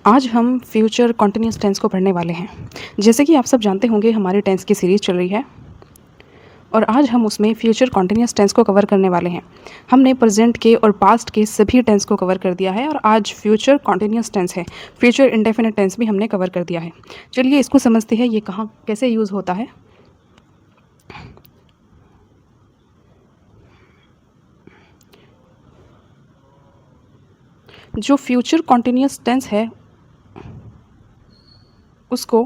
आज हम future continuous tense को पढ़ने वाले हैं। जैसे कि आप सब जानते होंगे हमारी टेंस की सीरीज़ चल रही है और आज हम उसमें फ्यूचर कॉन्टिन्यूस टेंस को कवर करने वाले हैं। हमने प्रेजेंट के और पास्ट के सभी टेंस को कवर कर दिया है और आज फ्यूचर कॉन्टिन्यूस टेंस है। फ्यूचर इंडेफिनिट टेंस भी हमने कवर कर दिया है। चलिए इसको समझते हैं ये कहाँ कैसे यूज़ होता है। जो फ्यूचर कॉन्टिन्यूस टेंस है उसको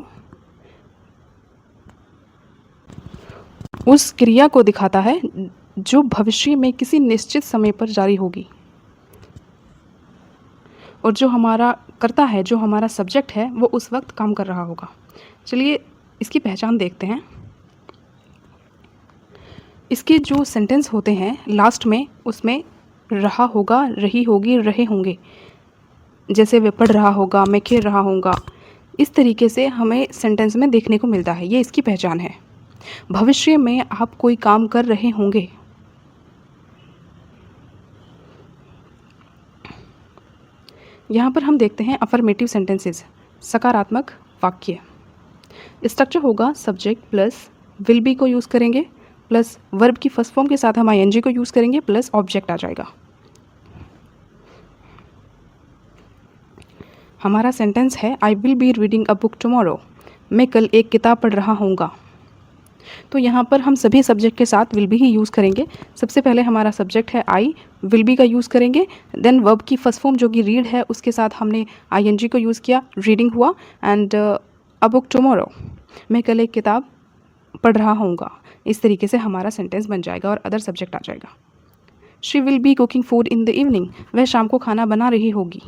उस क्रिया को दिखाता है जो भविष्य में किसी निश्चित समय पर जारी होगी और जो हमारा कर्ता है, जो हमारा सब्जेक्ट है, वो उस वक्त काम कर रहा होगा। चलिए इसकी पहचान देखते हैं। इसके जो सेंटेंस होते हैं लास्ट में उसमें रहा होगा, रही होगी, रहे होंगे, जैसे वे पढ़ रहा होगा, मैं खेल रहा होऊंगा, इस तरीके से हमें सेंटेंस में देखने को मिलता है। ये इसकी पहचान है। भविष्य में आप कोई काम कर रहे होंगे, यहाँ पर हम देखते हैं अफर्मेटिव सेंटेंसेस, सकारात्मक वाक्य। स्ट्रक्चर होगा सब्जेक्ट प्लस विल बी को यूज़ करेंगे प्लस वर्ब की फर्स्ट फॉर्म के साथ हम आईएनजी को यूज़ करेंगे प्लस ऑब्जेक्ट आ जाएगा। हमारा सेंटेंस है I will be reading a book tomorrow, मैं कल एक किताब पढ़ रहा होऊंगा। तो यहाँ पर हम सभी सब्जेक्ट के साथ विल बी ही यूज़ करेंगे। सबसे पहले हमारा सब्जेक्ट है आई, विल बी का यूज़ करेंगे, देन वर्ब की फर्स्ट फॉर्म जो कि रीड है उसके साथ हमने आईएनजी को यूज़ किया, रीडिंग हुआ, एंड अ बुक टुमारो, मैं कल एक किताब पढ़ रहा होऊंगा। इस तरीके से हमारा सेंटेंस बन जाएगा और अदर सब्जेक्ट आ जाएगा। She will be cooking food in the evening, वह शाम को खाना बना रही होगी।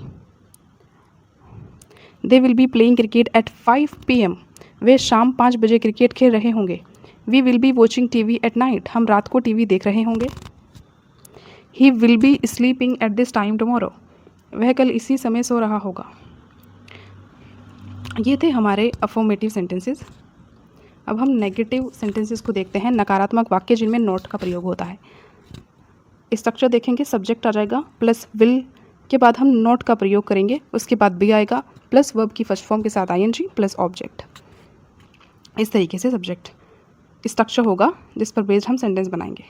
They will be playing cricket at 5 PM, वे शाम 5 बजे क्रिकेट खेल रहे होंगे। We will be watching TV at night, हम रात को टीवी देख रहे होंगे। He will be sleeping at this time tomorrow, वह कल इसी समय सो रहा होगा। ये थे हमारे अफर्मेटिव सेंटेंसेस। अब हम नेगेटिव सेंटेंसेस को देखते हैं, नकारात्मक वाक्य जिनमें नॉट का प्रयोग होता है। स्ट्रक्चर देखेंगे, सब्जेक्ट आ जाएगा प्लस विल के बाद हम नॉट का प्रयोग करेंगे, उसके बाद बी आएगा प्लस वर्ब की फर्स्ट फॉर्म के साथ आईएनजी प्लस ऑब्जेक्ट। इस तरीके से सब्जेक्ट स्ट्रक्चर होगा जिस पर बेस्ड हम सेंटेंस बनाएंगे।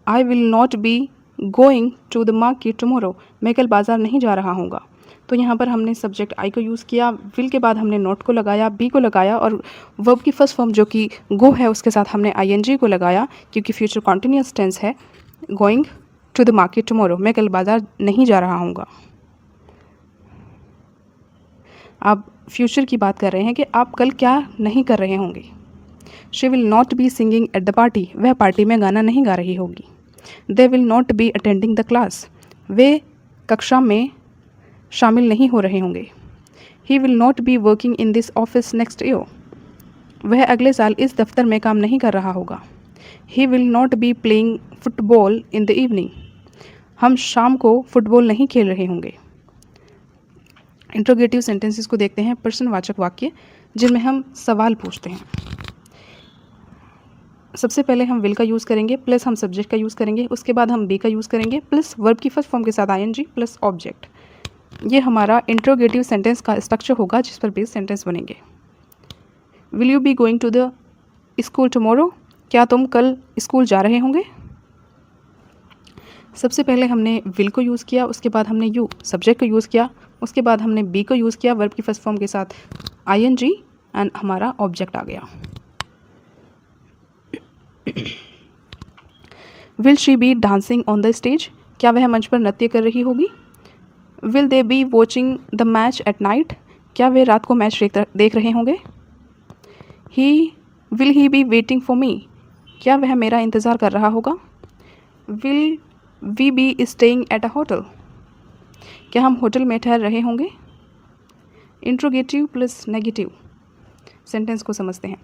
I will not be going to the market tomorrow, मैं कल बाजार नहीं जा रहा हूँगा। तो यहाँ पर हमने सब्जेक्ट आई को यूज़ किया, विल के बाद हमने नॉट को लगाया, बी को लगाया और वर्ब की फर्स्ट फॉर्म जो कि गो है उसके साथ हमने आईएनजी को लगाया क्योंकि फ्यूचर कॉन्टिन्यूस टेंस है। Going to the market tomorrow, मैं कल बाजार नहीं जा रहा हूँगा। आप फ्यूचर की बात कर रहे हैं कि आप कल क्या नहीं कर रहे होंगे। She will not be singing at the party, वह पार्टी में गाना नहीं गा रही होगी। They will not be attending the class, वे कक्षा में शामिल नहीं हो रहे होंगे। He will not be working in this office next year, वह अगले साल इस दफ्तर में काम नहीं कर रहा होगा। ही will not be playing football in the evening, हम शाम को फुटबॉल नहीं खेल रहे होंगे। इंट्रोगेटिव सेंटेंसेस को देखते हैं, प्रश्नवाचक वाक्य जिनमें हम सवाल पूछते हैं। सबसे पहले हम विल का यूज़ करेंगे प्लस हम सब्जेक्ट का यूज़ करेंगे, उसके बाद हम बी का यूज़ करेंगे प्लस वर्ब की फर्स्ट फॉर्म के साथ आईएनजी प्लस ऑब्जेक्ट। ये हमारा इंट्रोगेटिव सेंटेंस का स्ट्रक्चर होगा जिस पर बेस्ड सेंटेंस बनेंगे। Will you be going to the school tomorrow, क्या तुम कल स्कूल जा रहे होंगे। सबसे पहले हमने विल को यूज़ किया, उसके बाद हमने यू सब्जेक्ट को यूज़ किया, उसके बाद हमने बी को यूज़ किया वर्ब की फर्स्ट फॉर्म के साथ आईएनजी एंड हमारा ऑब्जेक्ट आ गया। Will she be dancing on the stage, क्या वह मंच पर नृत्य कर रही होगी। Will they be watching the match at night, क्या वे रात को मैच देख रहे होंगे। Will he be waiting for me, क्या वह मेरा इंतज़ार कर रहा होगा। Will we be staying at a hotel, क्या हम होटल में ठहर रहे होंगे। इंट्रोगेटिव प्लस नेगेटिव सेंटेंस को समझते हैं।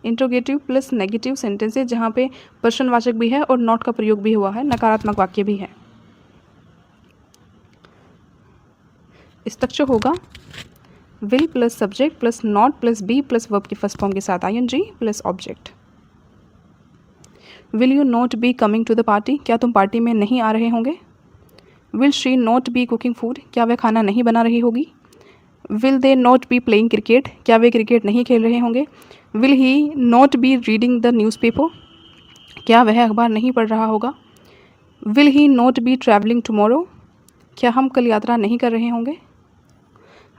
इंट्रोगेटिव प्लस नेगेटिव सेंटेंसेस जहाँ पे प्रश्नवाचक भी है और नॉट का प्रयोग भी हुआ है, नकारात्मक वाक्य भी है। स्ट्रक्चर होगा will plus subject plus not plus be plus verb की फर्स्ट फॉर्म के साथ ING plus object. Will you not be coming to the party, क्या तुम पार्टी में नहीं आ रहे होंगे। Will she not be cooking food, क्या वह खाना नहीं बना रही होगी। Will they not be playing cricket, क्या वे क्रिकेट नहीं खेल रहे होंगे। Will he not be reading the newspaper, क्या वह अखबार नहीं पढ़ रहा होगा। Will he not be travelling tomorrow, क्या हम कल यात्रा नहीं कर रहे होंगे।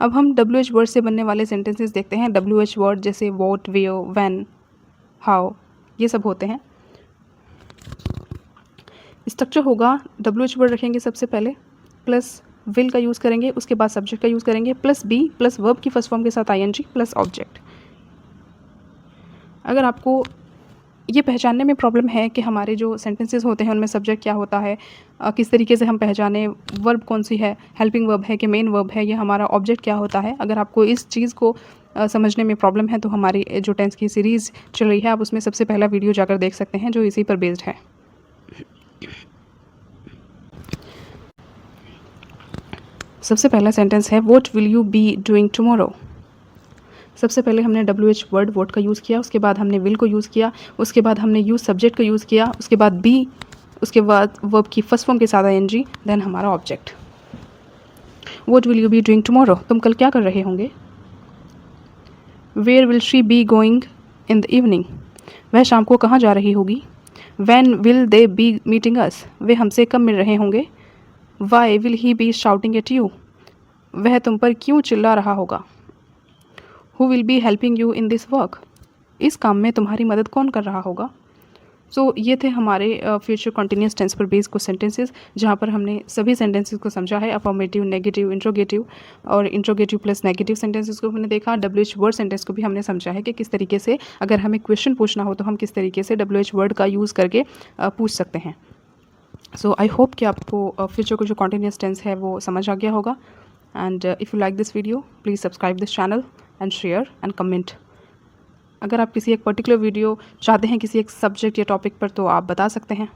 अब हम WH वर्ड से बनने वाले सेंटेंसेस देखते हैं। WH वर्ड जैसे वॉट, वेयर, व्हेन, हाउ, ये सब होते हैं। स्ट्रक्चर होगा, WH वर्ड रखेंगे सबसे पहले, प्लस विल का यूज़ करेंगे, उसके बाद सब्जेक्ट का यूज़ करेंगे, प्लस बी प्लस वर्ब की फर्स्ट फॉर्म के साथ ING प्लस ऑब्जेक्ट। अगर आपको ये पहचानने में प्रॉब्लम है कि हमारे जो सेंटेंसेस होते हैं उनमें सब्जेक्ट क्या होता है, किस तरीके से हम पहचाने वर्ब कौन सी है, हेल्पिंग वर्ब है कि मेन वर्ब है, या हमारा ऑब्जेक्ट क्या होता है, अगर आपको इस चीज़ को समझने में प्रॉब्लम है तो हमारी जो टेंस की सीरीज़ चल रही है आप उसमें सबसे पहला वीडियो जाकर देख सकते हैं जो इसी पर बेस्ड है। सबसे पहला सेंटेंस है what will you be doing tomorrow. सबसे पहले हमने WH वर्ड वॉट का यूज़ किया, उसके बाद हमने विल को यूज़ किया, उसके बाद हमने यूज़ सब्जेक्ट का यूज़ किया, उसके बाद बी, उसके बाद वर्ब की फर्स्ट फॉर्म के साथ ING, देन हमारा object. What will you be doing tomorrow, तुम कल क्या कर रहे होंगे। Where will she be going in the evening, वह शाम को कहाँ जा रही होगी। When will they be meeting us, वे हमसे कब मिल रहे होंगे। Why will he be shouting at you, वह तुम पर क्यों चिल्ला रहा होगा। Who will be helping you in this work, इस काम में तुम्हारी मदद कौन कर रहा होगा। सो ये थे हमारे फ्यूचर कंटिन्यूस टेंस पर बेस्ड कुछ सेंटेंसेस, जहाँ पर हमने सभी सेंटेंसेस को समझा है। अफर्मेटिव, नेगेटिव, इंट्रोगेटिव और इंट्रोगेटिव प्लस नेगेटिव सेंटेंसेस को हमने देखा। WH वर्ड सेंटेंस को भी हमने समझा है कि किस तरीके से अगर हमें क्वेश्चन पूछना हो तो हम किस तरीके से WH वर्ड का यूज़ करके पूछ सकते हैं। सो आई होप कि आपको फ्यूचर को जो कंटिन्यूस टेंस है वो समझ आ गया होगा। And if you like this video please subscribe this channel and share and comment. अगर आप किसी एक पर्टिकुलर वीडियो चाहते हैं किसी एक सब्जेक्ट या टॉपिक पर तो आप बता सकते हैं।